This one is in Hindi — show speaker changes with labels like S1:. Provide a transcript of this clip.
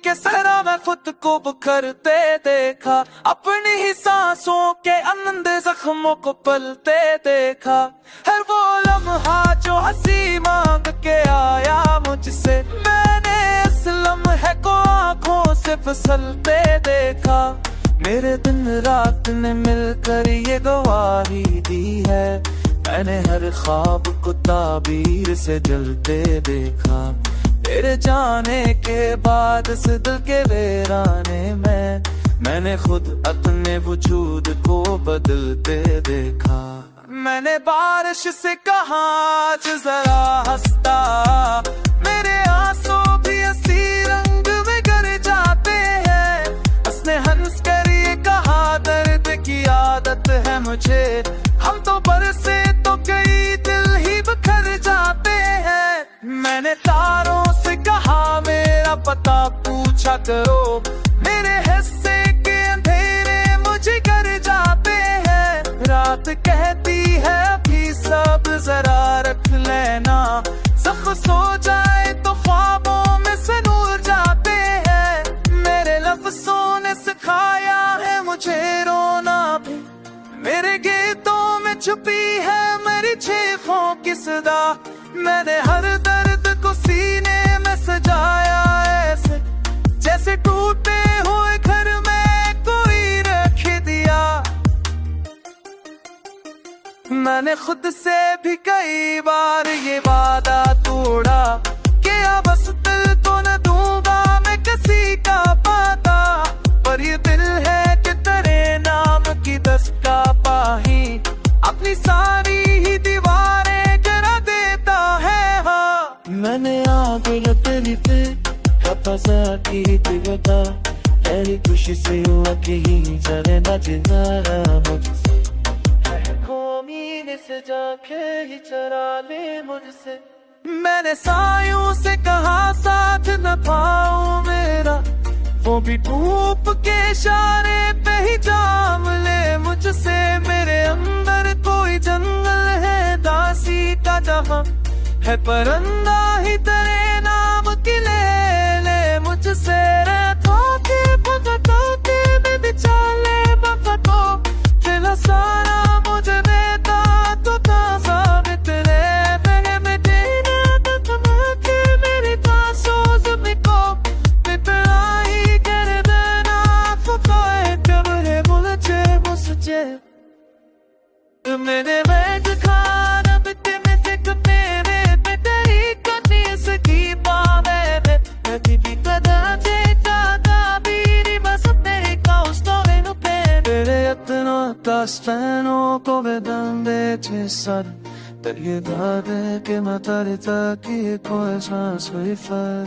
S1: के सहरा में खुद को बिखरते देखा, अपनी ही सांसों के आनंद जख्मों को पलते देखा। हर वो लम्हा जो हंसी मांग के आया मुझसे, मैंने इस लम्हे को आंखों से फिसलते देखा। मेरे दिन रात ने मिलकर ये गवाही दी है, मैंने हर ख्वाब को ताबीर से जलते देखा। तेरे जाने के बाद इस दिल के वीराने में, मैंने खुद अपने वजूद को बदलते देखा। मैंने बारिश से कहा आज जरा हंसता, मेरे आंसू भी हंसी रंग में गर जाते हैं। उसने हंस कर ये कहा दर्द की आदत है मुझे, हम तो बरसे तो कई दिल ही बिखर जाते हैं। मैंने तारों से कहा मेरा पता पूछा करो, मेरे हिस्से के अंधेरे मुझे कर जाते हैं। रात कहती है अभी सब जरा रख लेना, सब सो जाए तो ख्वाबों में से नूर जाते हैं। मेरे लफ्ज़ों ने सिखाया है मुझे रोना भी, मेरे गीतों में छुपी है मेरी चीखों की सदा। मैंने हर दर्द को सीने में सजाया ऐसे, जैसे टूटे हुए घर में कोई रख दिया। मैंने खुद से भी कई बार ये वादा तोड़ा कि अब इस दिल को न दूंगा मैं किसी का पाता, पर ये दिल है कि तेरे नाम की दस्तका पाही अपनी सारी ही दीवारें गिरा देता है। हाँ मैंने आग तेरी पे कपसा की दिवता, तेरी खुशी से हुआ कि ही चले न जिनारा मुझसे, कोमीने से जाके ही चरा ले मुझसे। मैंने सायों से कहा साथ न पाऊं मेरा, वो भी धूप के इशारे पे ही जाम ले मुझसे। मेरे अंदर कोई जंगल है दासी का जहां है, परंदा ही तेरे नाम की ले मुझसे। रातों के भगतों में बिचाले बफतो, फिर सारा मुझे देता तो ताजा बितरे। मैं तेरा तकमा के मेरी तासों ज़मीको बितरा ही कर देना, फुकाए कब्रे मुझे मुझे। मैंने बैठ खाना बिते में से मेरे पे तेरी कनी सकी पावे में, कभी भी कदा जे जाता बीरी बस तेरे का उस्तावे नु पे। तेरे इतना तास्तानों को बेदम बेचे सर, तेरे दादे के मतारी ताकि कोई सांस हुई फर।